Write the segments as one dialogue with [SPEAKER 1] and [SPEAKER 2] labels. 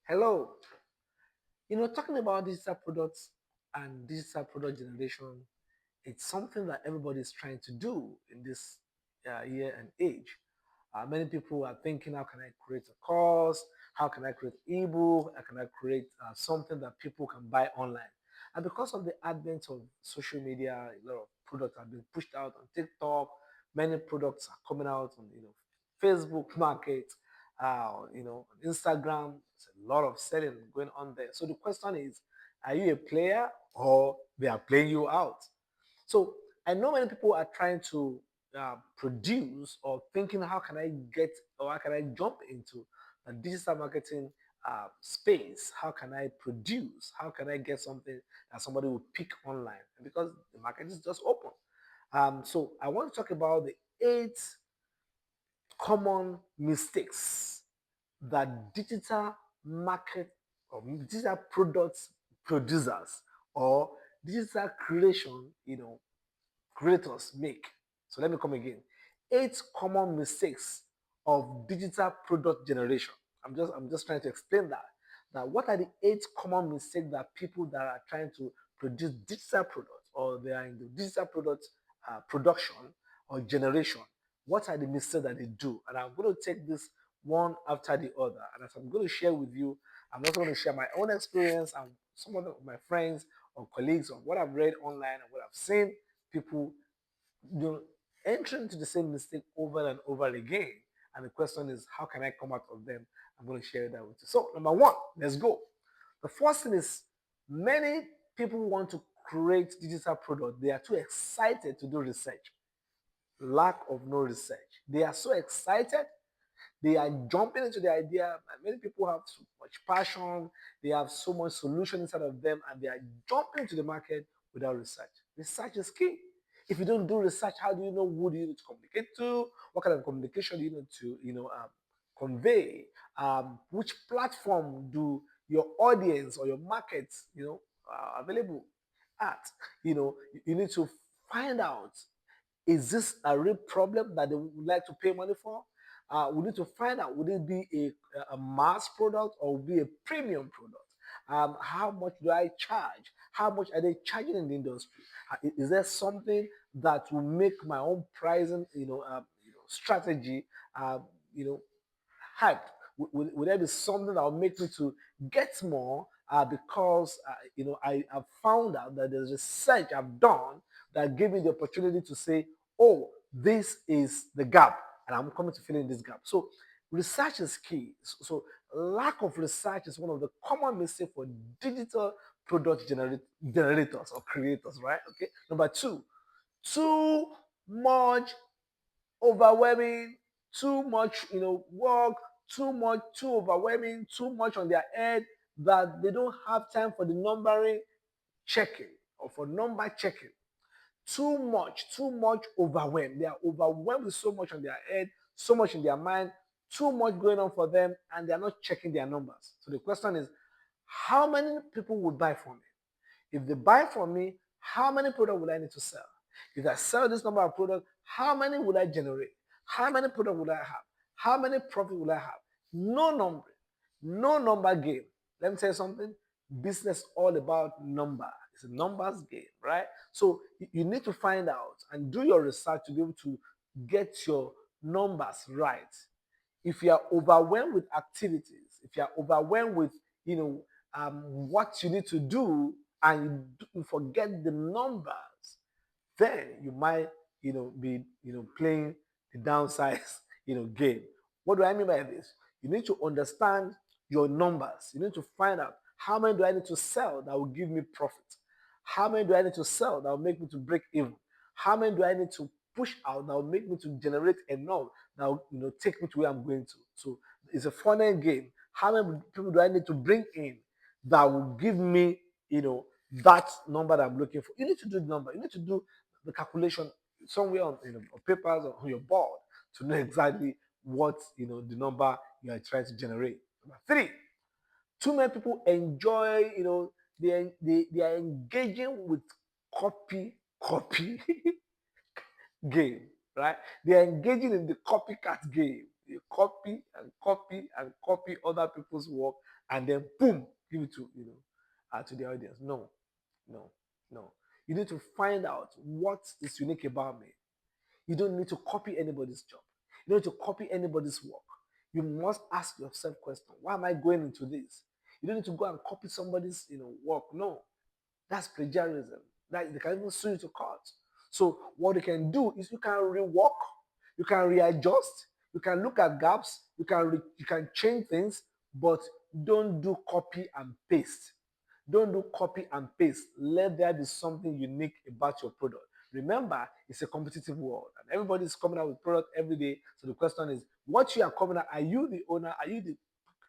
[SPEAKER 1] Hello. Talking about digital products and digital product generation, it's something that everybody is trying to do in this year and age. Many people are thinking, how can I create a course? How can I create ebook? How can I create something that people can buy online? And because of the advent of social media, a lot of products have been pushed out on TikTok. Many products are coming out on Facebook Market, on Instagram. There's a lot of selling going on there. So the question is, are you a player or they are playing you out? So I know many people are trying to produce or thinking, how can I get or how can I jump into the digital marketing space? How can I produce? How can I get something that somebody will pick online? Because the market is just open. So I want to talk about the 8 common mistakes that digital market or digital products producers or digital creation, creators make. So let me come again. 8 common mistakes of digital product generation. I'm just trying to explain that. Now, what are the 8 common mistakes that people that are trying to produce digital products or they are in the digital product production or generation? What are the mistakes that they do? And I'm going to take this one after the other. And as I'm going to share with you, I'm also going to share my own experience and some of my friends or colleagues on what I've read online and what I've seen people you enter into the same mistake over and over again. And the question is, how can I come out of them? I'm going to share that with you. So, number one, let's go. The first thing is many people want to create digital product. They are too excited to do research. Lack of no research. They are so excited. They are jumping into the idea. Many people have so much passion. They have so much solution inside of them, and they are jumping into the market without research. Research is key. If you don't do research, how do you know who do you need to communicate to? What kind of communication do you need to, convey? Which platform do your audience or your markets, available at? You need to find out, is this a real problem that they would like to pay money for? We need to find out, would it be a mass product or would it be a premium product? How much do I charge? How much are they charging in the industry? Is there something that will make my own pricing, strategy, uh, you know, hype? Would there be something that will make me to get more because I have found out that there's research I've done that gave me the opportunity to say, oh, this is the gap, and I'm coming to fill in this gap. So research is key. So lack of research is one of the common mistakes for digital product generators or creators, right? Okay. Number two, too much overwhelming, too much, work, too overwhelming, too much on their head that they don't have time for the numbering checking or for number checking. Too much overwhelmed. They are overwhelmed with so much on their head, so much in their mind, too much going on for them, and they are not checking their numbers. So the question is, how many people would buy from me? If they buy from me, how many products would I need to sell? If I sell this number of products, how many would I generate? How many products would I have? How many profit would I have? No number, no number game. Let me tell you something. Business all about number. It's a numbers game, right? So you need to find out and do your research to be able to get your numbers right. If you are overwhelmed with activities, if you are overwhelmed with what you need to do, and you forget the numbers, then you might be playing the downside game. What do I mean by this? You need to understand your numbers. You need to find out, how many do I need to sell that will give me profit? How many do I need to sell that will make me to break even? How many do I need to push out that will make me to generate enough that will take me to where I'm going to? So it's a funnel game. How many people do I need to bring in that will give me that number that I'm looking for? You need to do the number. You need to do the calculation somewhere on papers or on your board to know exactly what the number you are trying to generate. Number three, too many people enjoy, they are engaging with copy game, right? They are engaging in the copycat game. You copy and copy and copy other people's work, and then boom, give it to to the audience. No, no, no. You need to find out what is unique about me. You don't need to copy anybody's job. You don't need to copy anybody's work. You must ask yourself question: why am I going into this? You don't need to go and copy somebody's work. No, that's plagiarism. That they can even sue you to court. So what you can do is you can rework, you can readjust, you can look at gaps, you can change things, but don't do copy and paste. Don't do copy and paste. Let there be something unique about your product. Remember, it's a competitive world, and everybody is coming out with product every day. So the question is, what you are coming out, are you the owner? Are you the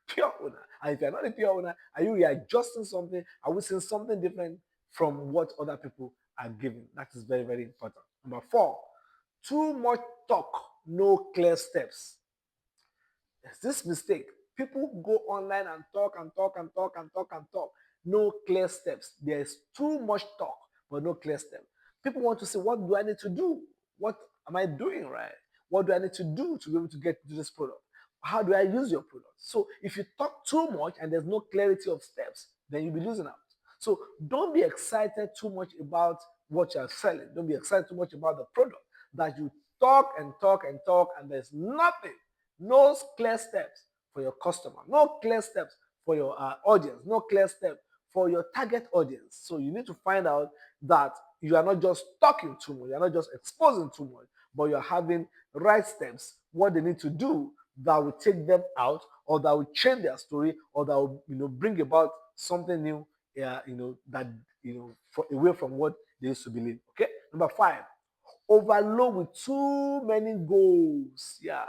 [SPEAKER 1] pure owner? And if you're not a pure owner, are you readjusting something? Are we seeing something different from what other people are giving? That is very, very important. Number four, too much talk, no clear steps. There's this mistake. People go online and talk and talk and talk and talk and talk. No clear steps. There's too much talk, but no clear steps. People want to say, what do I need to do? What am I doing right? What do I need to do to be able to get to this product? How do I use your product? So if you talk too much and there's no clarity of steps, then you'll be losing out. So don't be excited too much about what you're selling. Don't be excited too much about the product that you talk and talk and talk and there's nothing, no clear steps for your customer, no clear steps for your audience, no clear steps for your target audience. So you need to find out that you are not just talking too much, you're not just exposing too much, but you're having right steps, what they need to do that will take them out or that will change their story or that will bring about something new that away from what they used to believe. Okay, number five, overload with too many goals. Yeah,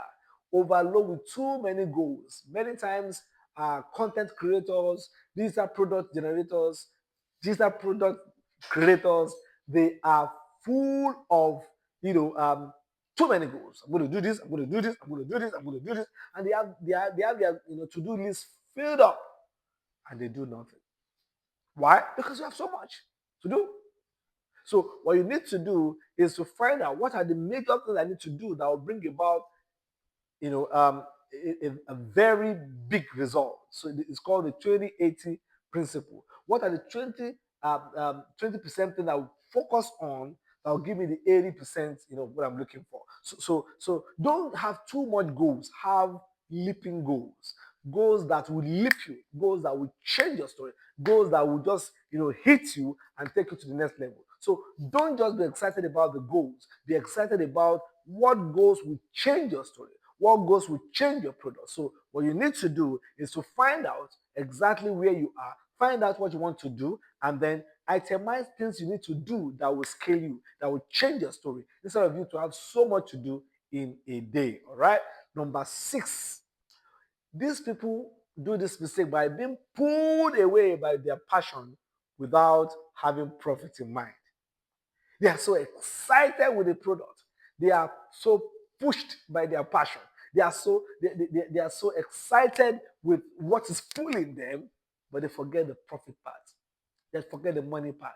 [SPEAKER 1] overload with too many goals. Many times, content creators, digital product generators, digital product creators, they are full of too many goals. I'm going to do this. I'm going to do this. I'm going to do this. I'm going to do this, and they have their to do list filled up, and they do nothing. Why? Because you have so much to do. So what you need to do is to find out what are the major things I need to do that will bring about, a very big result. So it's called the 20-80 principle. What are the 20% thing that I will focus on that will give me the 80%, what I'm looking for. So don't have too much goals. Have leaping goals. Goals that will leap you, goals that will change your story, goals that will just hit you and take you to the next level. So don't just be excited about the goals. Be excited about what goals will change your story, what goals will change your product. So what you need to do is to find out exactly where you are, find out what you want to do, and then itemize things you need to do that will scale you, that will change your story, instead of you to have so much to do in a day. All right. Number six, these people do this mistake by being pulled away by their passion without having profit in mind. They are so excited with the product. They are so pushed by their passion. They are so excited with what is pulling them, but they forget the profit part. They forget the money part.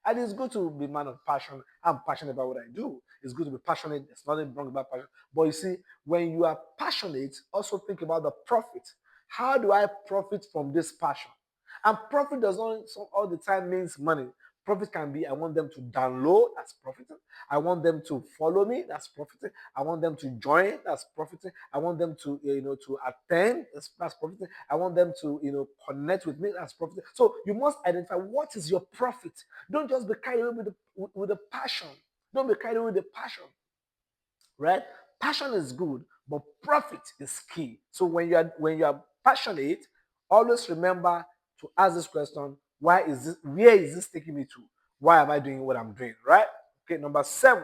[SPEAKER 1] And it's good to be a man of passion. I'm passionate about what I do. It's good to be passionate. There's nothing wrong about passion. But you see, when you are passionate, also think about the profit. How do I profit from this passion? And profit does not all the time means money. Profit can be I want them to download, that's profiting. I want them to follow me, that's profiting. I want them to join, that's profiting. I want them to to attend, that's profiting. I want them to connect with me, that's profiting. So you must identify what is your profit. Don't just be carried away with the passion. Don't be carried away with the passion, right? Passion is good, but profit is key. So when you are passionate, always remember to ask this question: why is this? Where is this taking me to? Why am I doing what I'm doing? Right? Okay. Number seven,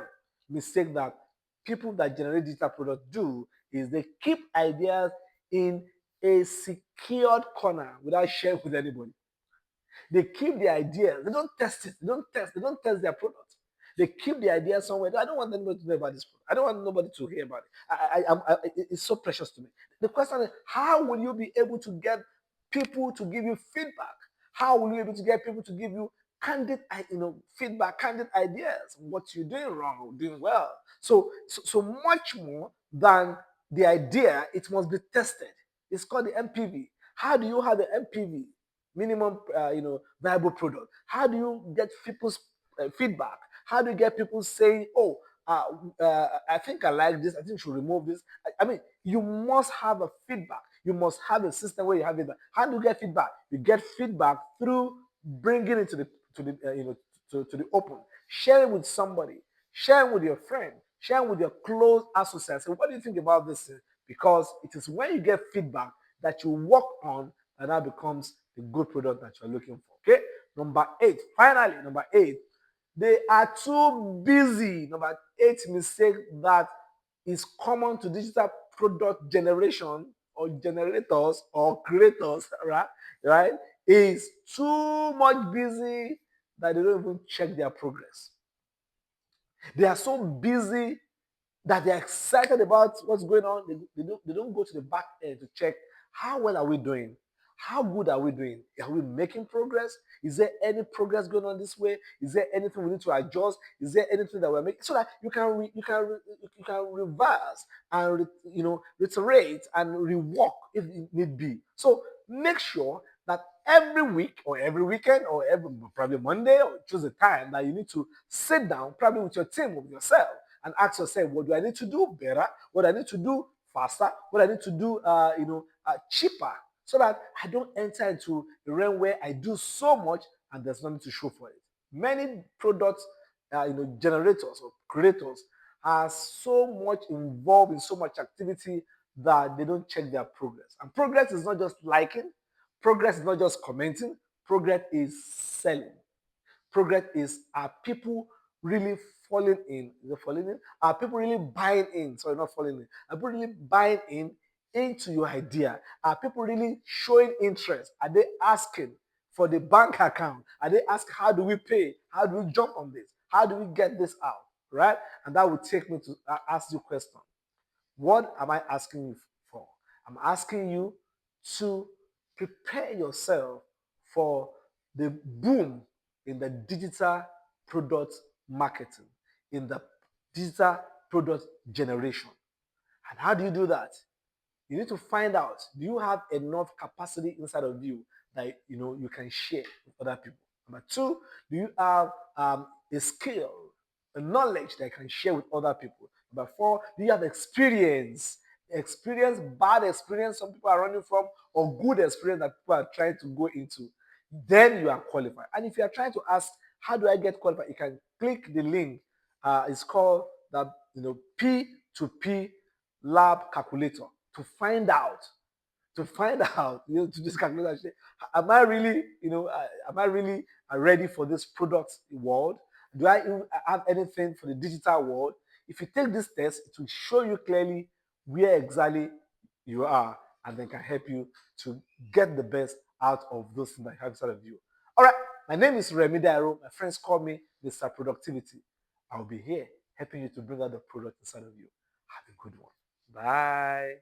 [SPEAKER 1] mistake that people that generate digital products do is they keep ideas in a secured corner without sharing with anybody. They keep the ideas. They don't test it. They don't test. They don't test their product. They keep the idea somewhere. I don't want anybody to know about this product. I don't want nobody to hear about it. It's so precious to me. The question is, how will you be able to get people to give you feedback? How will you be able to get people to give you candid, feedback, candid ideas? What you're doing wrong or doing well. So much more than the idea, it must be tested. It's called the MPV. How do you have the MPV, minimum, viable product? How do you get people's feedback? How do you get people saying, "Oh, I think I like this. I think you should remove this." I mean, you must have a feedback. You must have a system where you have feedback. How do you get feedback? You get feedback through bringing it to the open, sharing with somebody, sharing with your friend, sharing with your close associates. So what do you think about this? Because it is when you get feedback that you work on that that becomes the good product that you're looking for. Okay. Number 8. Finally, number 8. They are too busy. Number 8 mistake that is common to digital product generation or generators or creators, right? Right? Is too much busy that they don't even check their progress. They are so busy that they're excited about what's going on. They don't go to the back end to check how well are we doing? How good are we doing? Are we making progress? Is there any progress going on this way? Is there anything we need to adjust? Is there anything that we're making so that you can reverse and reiterate and rework if it need be. So make sure that every week or every weekend or every probably Monday or choose a time that you need to sit down, probably with your team, with yourself, and ask yourself, what do I need to do better? What do I need to do faster? What do I need to do, cheaper, so that I don't enter into a realm where I do so much and there's nothing to show for it. Many products, generators or creators are so much involved in so much activity that they don't check their progress. And progress is not just liking, progress is not just commenting, progress is selling. Progress is, are people really falling in? Is it falling in? Are people really buying in? Sorry, not falling in. Are people really buying in into your idea? Are people really showing interest? Are they asking for the bank account? Are they asking, how do we pay? How do we jump on this? How do we get this out? Right? And that would take me to ask you a question. What am I asking you for? I'm asking you to prepare yourself for the boom in the digital product marketing, in the digital product generation. And how do you do that? You need to find out, do you have enough capacity inside of you that you can share with other people? Number 2, do you have a skill, a knowledge that you can share with other people? Number 4, do you have experience, bad experience some people are running from, or good experience that people are trying to go into? Then you are qualified. And if you are trying to ask, how do I get qualified? You can click the link. It's called the P2P lab calculator to find out to this calculation. Am I really, ready for this product world? Do I have anything for the digital world? If you take this test, it will show you clearly where exactly you are, and then can help you to get the best out of those things that you have inside of you. All right, my name is Remy Dairo. My friends call me Mr. Productivity. I'll be here helping you to bring out the product inside of you. Have a good one. Bye.